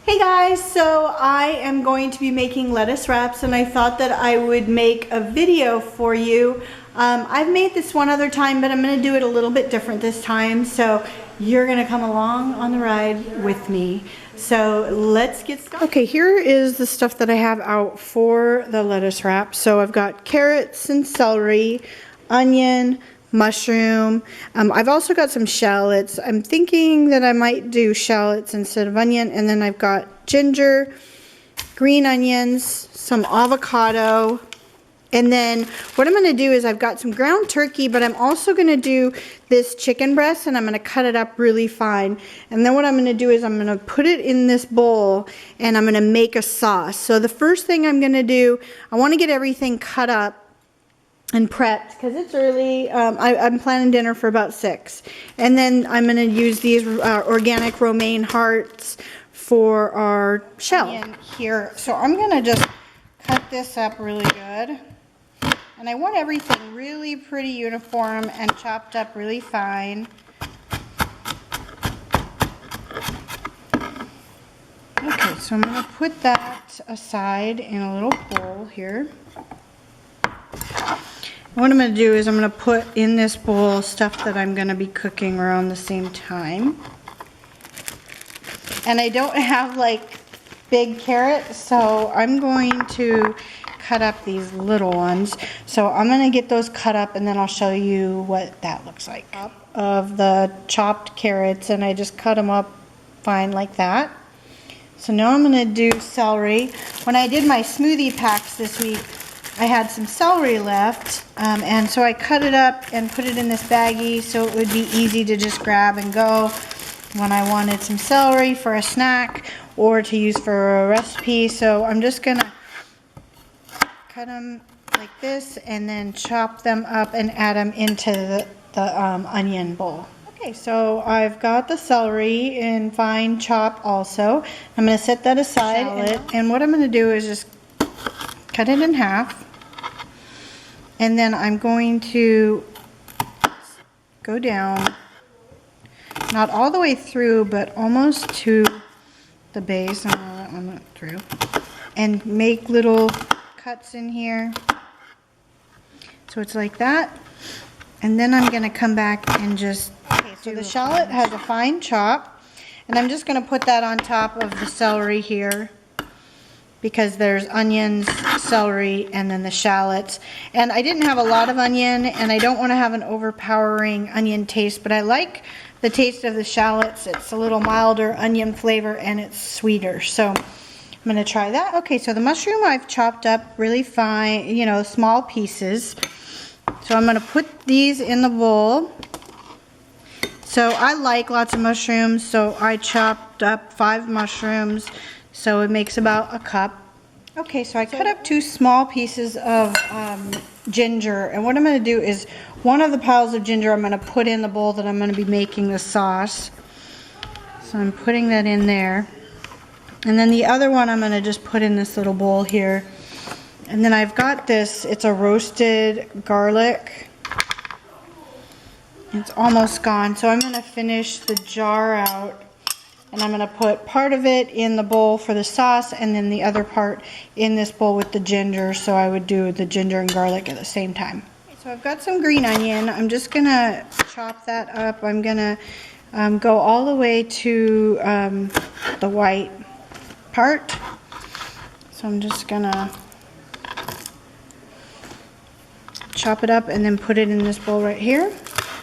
Hey guys, so I am going to be making lettuce wraps and I thought that I would make a video for you. I've made this one other time, but I'm going to do it a little bit different this time, so you're going to come along on the ride with me. So let's get started. Okay, here is the stuff that I have out for the lettuce wrap. So I've got carrots and celery, onion, mushroom. I've also got some shallots. I'm thinking that I might do shallots instead of onion. And then I've got ginger, green onions, some avocado. And then what I'm going to do is I've got some ground turkey, but I'm also going to do this chicken breast and I'm going to cut it up really fine. And then what I'm going to do is I'm going to put it in this bowl and I'm going to make a sauce. So the first thing I'm going to do, I want to get everything cut up and prepped because it's early. I'm planning dinner for about 6, and then I'm going to use these organic romaine hearts for our shell here. So I'm going to just cut this up really good, and I want everything really pretty uniform and chopped up really fine. Okay, so I'm going to put that aside in a little bowl here. What I'm going to do is I'm going to put in this bowl stuff that I'm going to be cooking around the same time. And I don't have like big carrots, so I'm going to cut up these little ones. So I'm going to get those cut up and then I'll show you what that looks like. Of the chopped carrots, and I just cut them up fine like that. So now I'm going to do celery. When I did my smoothie packs this week, I had some celery left, and so I cut it up and put it in this baggie so it would be easy to just grab and go when I wanted some celery for a snack or to use for a recipe. So I'm just going to cut them like this and then chop them up and add them into the onion bowl. Okay, so I've got the celery in fine chop also. I'm going to set that aside, and what I'm going to do is just cut it in half. And then I'm going to go down, not all the way through, but almost to the base. I'm going to let one look through. And make little cuts in here. So it's like that. And then I'm going to come back and just, okay, so the shallot has a fine chop. And I'm just going to put that on top of the celery here, because there's onions, celery, and then the shallots. And I didn't have a lot of onion, and I don't want to have an overpowering onion taste, but I like the taste of the shallots. It's a little milder onion flavor, and it's sweeter. So I'm going to try that. Okay, so the mushroom I've chopped up really fine, small pieces. So I'm going to put these in the bowl. So I like lots of mushrooms, so I chopped up 5 mushrooms. So it makes about a cup. Okay, so I cut up 2 small pieces of ginger, and what I'm going to do is one of the piles of ginger I'm going to put in the bowl that I'm going to be making the sauce. So I'm putting that in there. And then the other one I'm going to just put in this little bowl here. And then I've got this, it's a roasted garlic. It's almost gone, so I'm going to finish the jar out. And I'm going to put part of it in the bowl for the sauce and then the other part in this bowl with the ginger. So I would do the ginger and garlic at the same time. So I've got some green onion. I'm just going to chop that up. I'm going to go all the way to the white part. So I'm just going to chop it up and then put it in this bowl right here.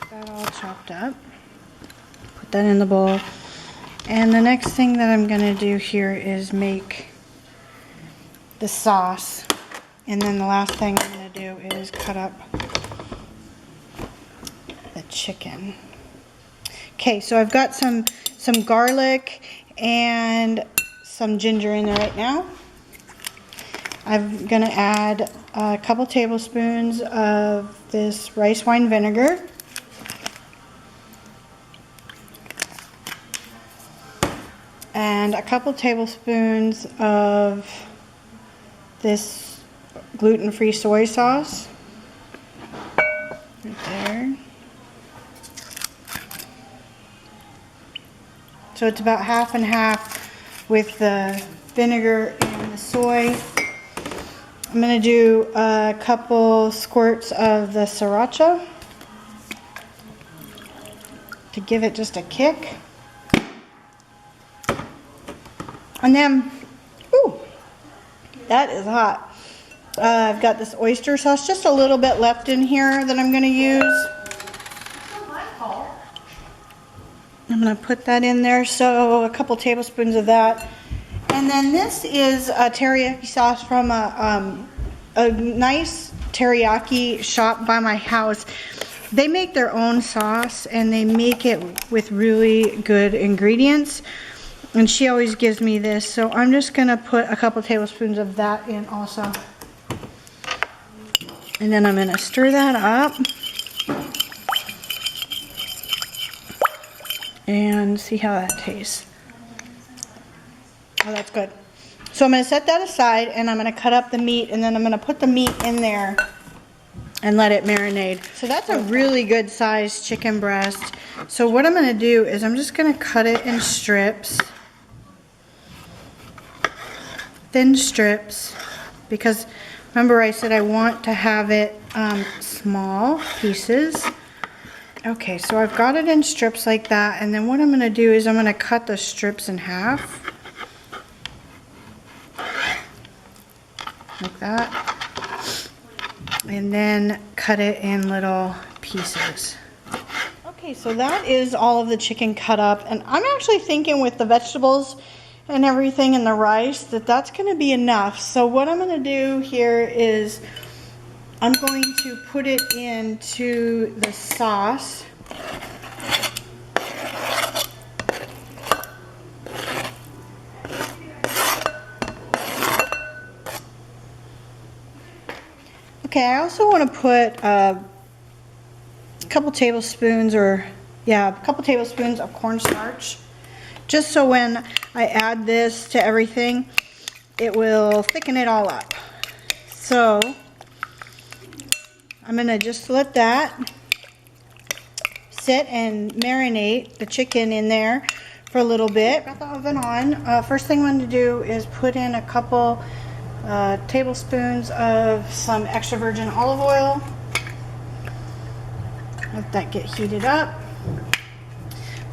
That all chopped up. Put that in the bowl. And the next thing that I'm going to do here is make the sauce. And then the last thing I'm going to do is cut up the chicken. Okay, so I've got some garlic and some ginger in there right now. I'm going to add a couple tablespoons of this rice wine vinegar. And a couple tablespoons of this gluten-free soy sauce. Right there. So it's about half and half with the vinegar and the soy. I'm gonna do a couple squirts of the sriracha to give it just a kick. And then, ooh, that is hot. I've got this oyster sauce, just a little bit left in here that I'm gonna use. I'm gonna put that in there, so a couple tablespoons of that. And then this is a teriyaki sauce from a nice teriyaki shop by my house. They make their own sauce and they make it with really good ingredients. And she always gives me this, so I'm just gonna put a couple tablespoons of that in also. And then I'm gonna stir that up. And see how that tastes. Oh, that's good. So I'm going to set that aside and I'm going to cut up the meat and then I'm going to put the meat in there and let it marinate. So that's a really good sized chicken breast. So what I'm going to do is I'm just going to cut it in strips. Thin strips. Because remember I said I want to have it small pieces. Okay, so I've got it in strips like that, and then what I'm going to do is I'm going to cut the strips in half. Like that. And then cut it in little pieces. Okay, so that is all of the chicken cut up, and I'm actually thinking with the vegetables and everything and the rice that that's going to be enough. So what I'm going to do here is I'm going to put it into the sauce. Okay, I also want to put a couple tablespoons of cornstarch, just so when I add this to everything, it will thicken it all up. So I'm going to just let that sit and marinate the chicken in there for a little bit. Got the oven on. First thing I'm going to do is put in a couple tablespoons of some extra virgin olive oil. Let that get heated up.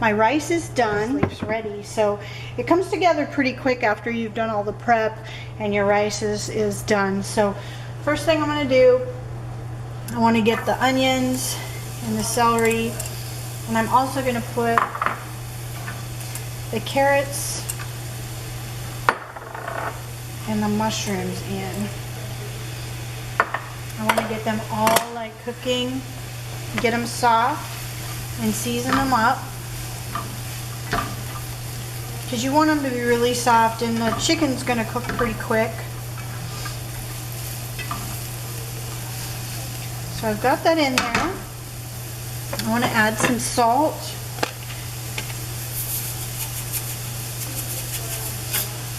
My rice is done. It's ready. So it comes together pretty quick after you've done all the prep and your rice is done. So first thing I'm going to do, I want to get the onions and the celery, and I'm also going to put the carrots and the mushrooms in. I want to get them all like cooking, get them soft, and season them up. Because you want them to be really soft, and the chicken's going to cook pretty quick. So I've got that in there. I want to add some salt.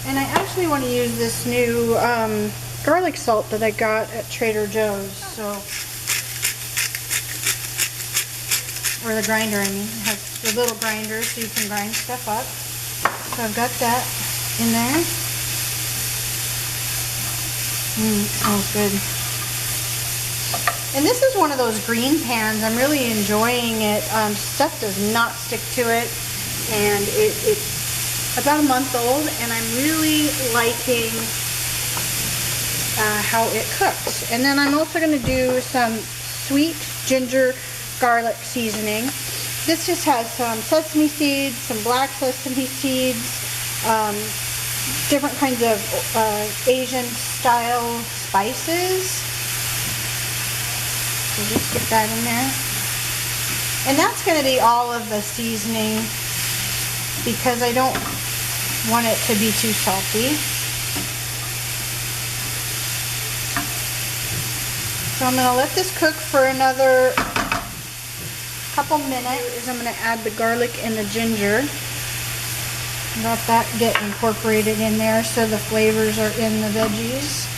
And I actually want to use this new garlic salt that I got at Trader Joe's. So, or the grinder, I mean. It has the little grinder so you can grind stuff up. So I've got that in there. Smells good. And this is one of those green pans. I'm really enjoying it. Stuff does not stick to it, and it's about a month old, and I'm really liking how it cooks. And then I'm also going to do some sweet ginger garlic seasoning. This just has some sesame seeds, some black sesame seeds, different kinds of Asian style spices. So just get that in there. And that's going to be all of the seasoning because I don't want it to be too salty. So I'm going to let this cook for another couple minutes. I'm going to add the garlic and the ginger. Let that get incorporated in there so the flavors are in the veggies.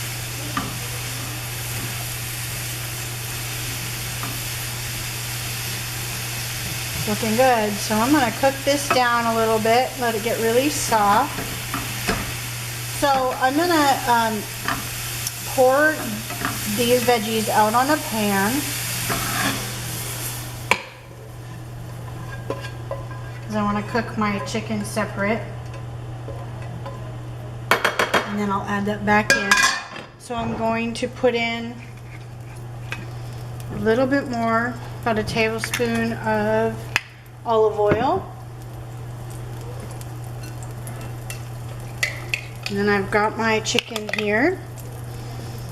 Looking good. So I'm going to cook this down a little bit, let it get really soft. So I'm gonna pour these veggies out on a pan. Because I want to cook my chicken separate. And then I'll add that back in. So I'm going to put in a little bit more, about a tablespoon of olive oil. And then I've got my chicken here.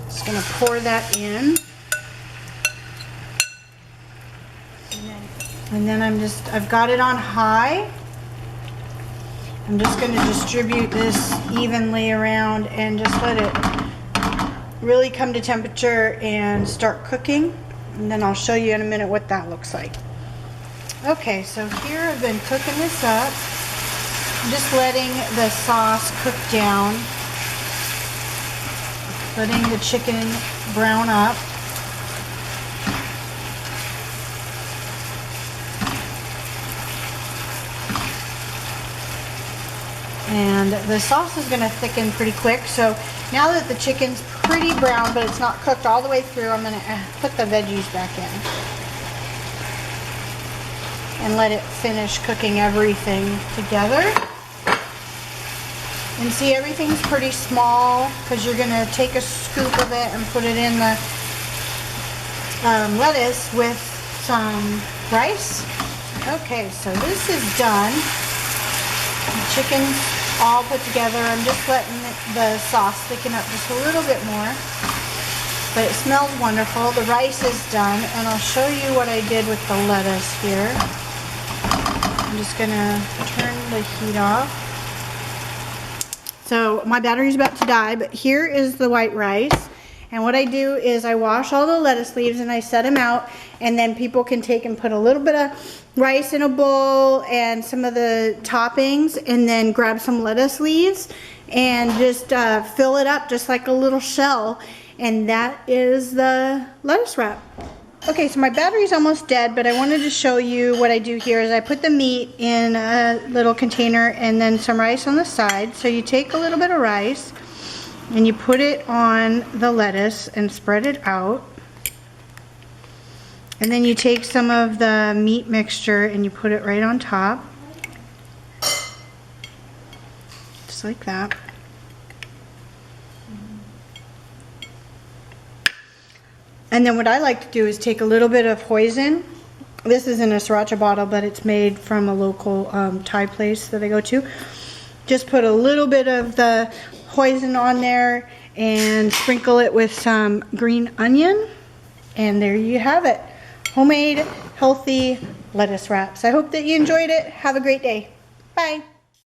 Just gonna pour that in. And then I've got it on high. I'm just gonna distribute this evenly around and just let it really come to temperature and start cooking. And then I'll show you in a minute what that looks like. Okay, so here I've been cooking this up. I'm just letting the sauce cook down. Letting the chicken brown up. And the sauce is going to thicken pretty quick. So now that the chicken's pretty brown, but it's not cooked all the way through, I'm going to put the veggies back in. And let it finish cooking everything together. And see, everything's pretty small because you're going to take a scoop of it and put it in the lettuce with some rice. Okay, so this is done. The chicken's all put together. I'm just letting the sauce thicken up just a little bit more. But it smells wonderful. The rice is done, and I'll show you what I did with the lettuce here. I'm just going to turn the heat off. So my battery's about to die, but here is the white rice. And what I do is I wash all the lettuce leaves and I set them out, and then people can take and put a little bit of rice in a bowl and some of the toppings, and then grab some lettuce leaves and just fill it up just like a little shell. And that is the lettuce wrap. Okay, so my battery's almost dead, but I wanted to show you what I do here is I put the meat in a little container and then some rice on the side. So you take a little bit of rice and you put it on the lettuce and spread it out. And then you take some of the meat mixture and you put it right on top. Just like that. And then what I like to do is take a little bit of hoisin. This is in a sriracha bottle, but it's made from a local Thai place that I go to. Just put a little bit of the hoisin on there and sprinkle it with some green onion. And there you have it. Homemade, healthy lettuce wraps. I hope that you enjoyed it. Have a great day. Bye.